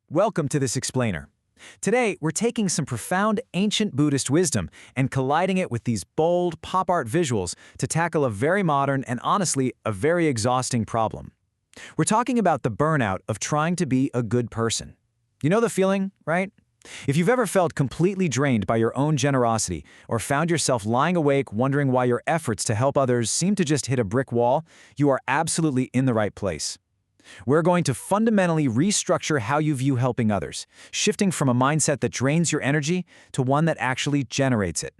Welcome to this explainer. Today, we're taking some profound ancient Buddhist wisdom and colliding it with these bold pop art visuals to tackle a very modern and honestly, a very exhausting problem. We're talking about the burnout of trying to be a good person. You know the feeling, right? If you've ever felt completely drained by your own generosity or found yourself lying awake wondering why your efforts to help others seem to just hit a brick wall, you are absolutely in the right place. We're going to fundamentally restructure how you view helping others, shifting from a mindset that drains your energy to one that actually generates it.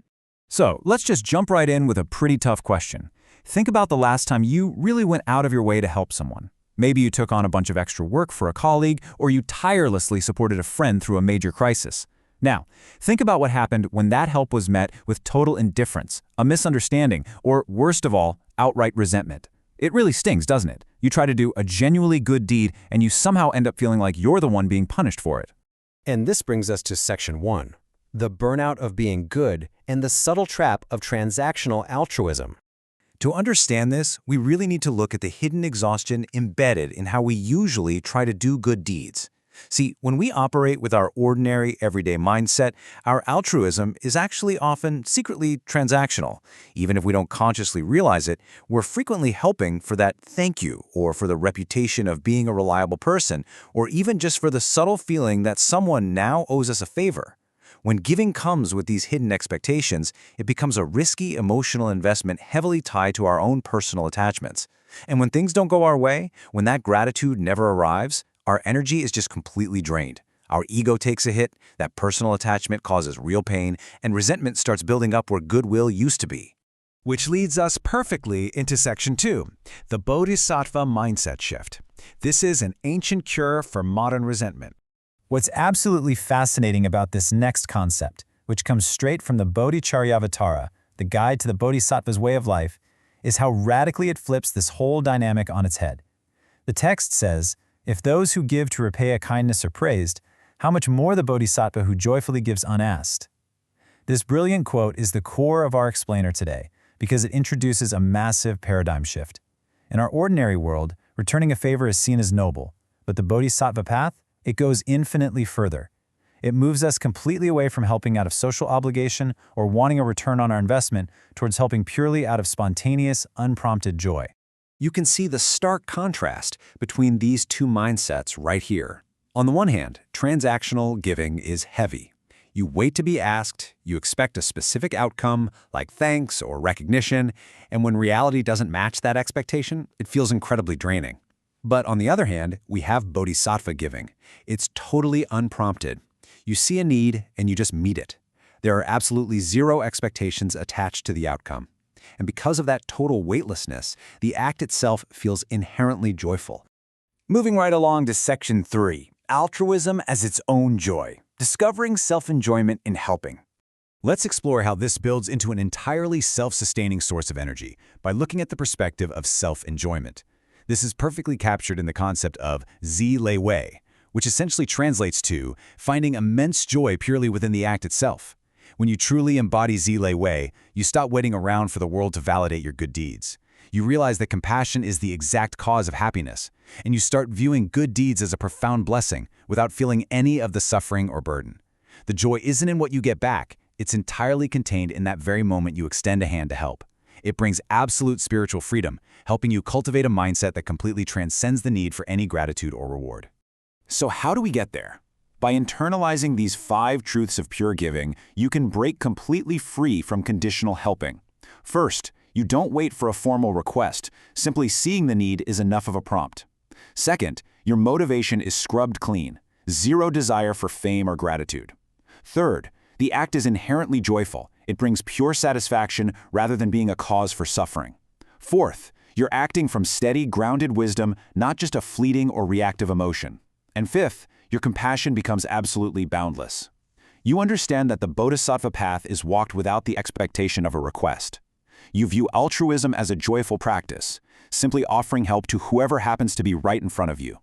So, let's just jump right in with a pretty tough question. Think about the last time you really went out of your way to help someone. Maybe you took on a bunch of extra work for a colleague, or you tirelessly supported a friend through a major crisis. Now, think about what happened when that help was met with total indifference, a misunderstanding, or worst of all, outright resentment. It really stings, doesn't it? You try to do a genuinely good deed, and you somehow end up feeling like you're the one being punished for it. And this brings us to Section 1, the burnout of being good and the subtle trap of transactional altruism. To understand this, we really need to look at the hidden exhaustion embedded in how we usually try to do good deeds. See, when we operate with our ordinary, everyday mindset, our altruism is actually often secretly transactional. Even if we don't consciously realize it, we're frequently helping for that thank you, or for the reputation of being a reliable person, or even just for the subtle feeling that someone now owes us a favor. When giving comes with these hidden expectations, it becomes a risky emotional investment heavily tied to our own personal attachments. And when things don't go our way, when that gratitude never arrives, our energy is just completely drained. Our ego takes a hit, that personal attachment causes real pain, and resentment starts building up where goodwill used to be. Which leads us perfectly into Section 2, the Bodhisattva mindset shift. This is an ancient cure for modern resentment. What's absolutely fascinating about this next concept, which comes straight from the Bodhicharyavatara, the guide to the Bodhisattva's way of life, is how radically it flips this whole dynamic on its head. The text says, if those who give to repay a kindness are praised, how much more the Bodhisattva who joyfully gives unasked? This brilliant quote is the core of our explainer today because it introduces a massive paradigm shift. In our ordinary world, returning a favor is seen as noble, but the Bodhisattva path, it goes infinitely further. It moves us completely away from helping out of social obligation or wanting a return on our investment towards helping purely out of spontaneous, unprompted joy. You can see the stark contrast between these two mindsets right here. On the one hand, transactional giving is heavy. You wait to be asked, you expect a specific outcome, like thanks or recognition, and when reality doesn't match that expectation, it feels incredibly draining. But on the other hand, we have bodhisattva giving. It's totally unprompted. You see a need and you just meet it. There are absolutely zero expectations attached to the outcome. And because of that total weightlessness, the act itself feels inherently joyful. Moving right along to Section 3, altruism as its own joy, discovering self-enjoyment in helping. Let's explore how this builds into an entirely self-sustaining source of energy by looking at the perspective of self-enjoyment. This is perfectly captured in the concept of zhi wei, which essentially translates to finding immense joy purely within the act itself. When you truly embody zhi wei, you stop waiting around for the world to validate your good deeds. You realize that compassion is the exact cause of happiness, and you start viewing good deeds as a profound blessing without feeling any of the suffering or burden. The joy isn't in what you get back, it's entirely contained in that very moment you extend a hand to help. It brings absolute spiritual freedom, helping you cultivate a mindset that completely transcends the need for any gratitude or reward. So how do we get there? By internalizing these 5 truths of pure giving, you can break completely free from conditional helping. First, you don't wait for a formal request. Simply seeing the need is enough of a prompt. Second, your motivation is scrubbed clean. Zero desire for fame or gratitude. Third, the act is inherently joyful. It brings pure satisfaction rather than being a cause for suffering. Fourth, you're acting from steady, grounded wisdom, not just a fleeting or reactive emotion. And fifth, your compassion becomes absolutely boundless. You understand that the bodhisattva path is walked without the expectation of a request. You view altruism as a joyful practice, simply offering help to whoever happens to be right in front of you.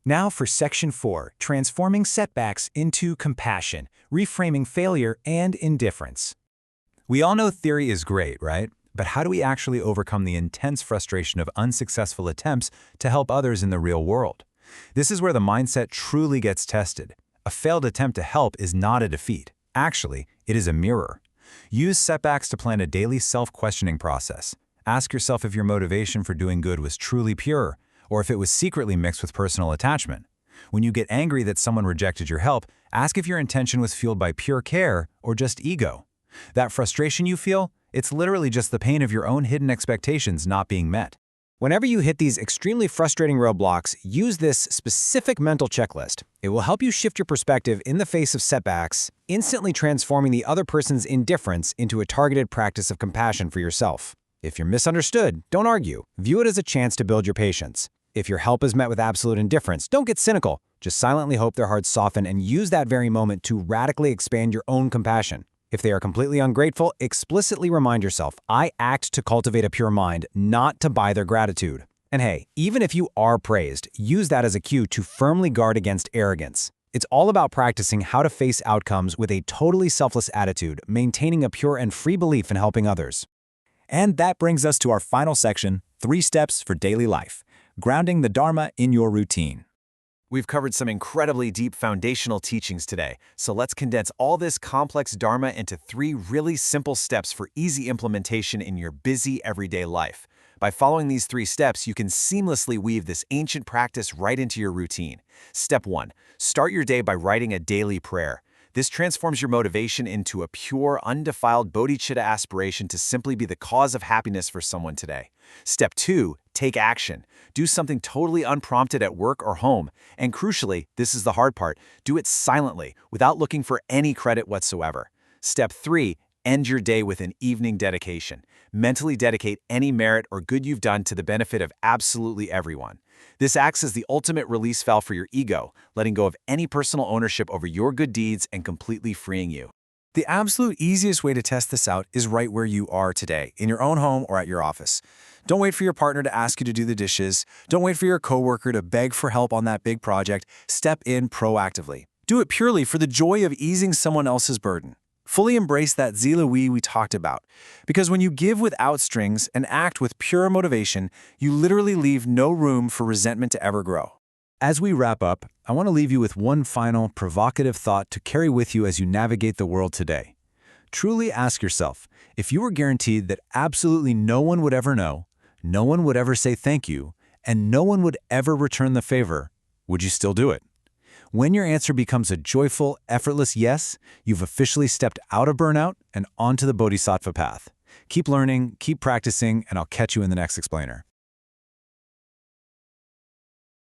Now for Section 4, transforming setbacks into compassion, reframing failure and indifference. We all know theory is great, right? But how do we actually overcome the intense frustration of unsuccessful attempts to help others in the real world? This is where the mindset truly gets tested. A failed attempt to help is not a defeat. Actually, it is a mirror. Use setbacks to plan a daily self-questioning process. Ask yourself if your motivation for doing good was truly pure, or if it was secretly mixed with personal attachment. When you get angry that someone rejected your help, ask if your intention was fueled by pure care or just ego. That frustration you feel, it's literally just the pain of your own hidden expectations not being met. Whenever you hit these extremely frustrating roadblocks, use this specific mental checklist. It will help you shift your perspective in the face of setbacks, instantly transforming the other person's indifference into a targeted practice of compassion for yourself. If you're misunderstood, don't argue. View it as a chance to build your patience. If your help is met with absolute indifference, don't get cynical. Just silently hope their hearts soften and use that very moment to radically expand your own compassion. If they are completely ungrateful, explicitly remind yourself, I act to cultivate a pure mind, not to buy their gratitude. And hey, even if you are praised, use that as a cue to firmly guard against arrogance. It's all about practicing how to face outcomes with a totally selfless attitude, maintaining a pure and free belief in helping others. And that brings us to our final section, 3 steps for daily life, grounding the Dharma in your routine. We've covered some incredibly deep foundational teachings today, so let's condense all this complex Dharma into 3 really simple steps for easy implementation in your busy everyday life. By following these 3 steps, you can seamlessly weave this ancient practice right into your routine. Step 1. Start your day by writing a daily prayer. This transforms your motivation into a pure, undefiled Bodhicitta aspiration to simply be the cause of happiness for someone today. Step 2. Take action. Do something totally unprompted at work or home. And crucially, this is the hard part, do it silently, without looking for any credit whatsoever. Step 3. End your day with an evening dedication. Mentally dedicate any merit or good you've done to the benefit of absolutely everyone. This acts as the ultimate release valve for your ego, letting go of any personal ownership over your good deeds and completely freeing you. The absolute easiest way to test this out is right where you are today, in your own home or at your office. Don't wait for your partner to ask you to do the dishes. Don't wait for your coworker to beg for help on that big project. Step in proactively. Do it purely for the joy of easing someone else's burden. Fully embrace that zila we talked about. Because when you give without strings and act with pure motivation, you literally leave no room for resentment to ever grow. As we wrap up, I want to leave you with one final, provocative thought to carry with you as you navigate the world today. Truly ask yourself, if you were guaranteed that absolutely no one would ever know, no one would ever say thank you, and no one would ever return the favor, would you still do it? When your answer becomes a joyful, effortless yes, you've officially stepped out of burnout and onto the Bodhisattva path. Keep learning, keep practicing, and I'll catch you in the next explainer.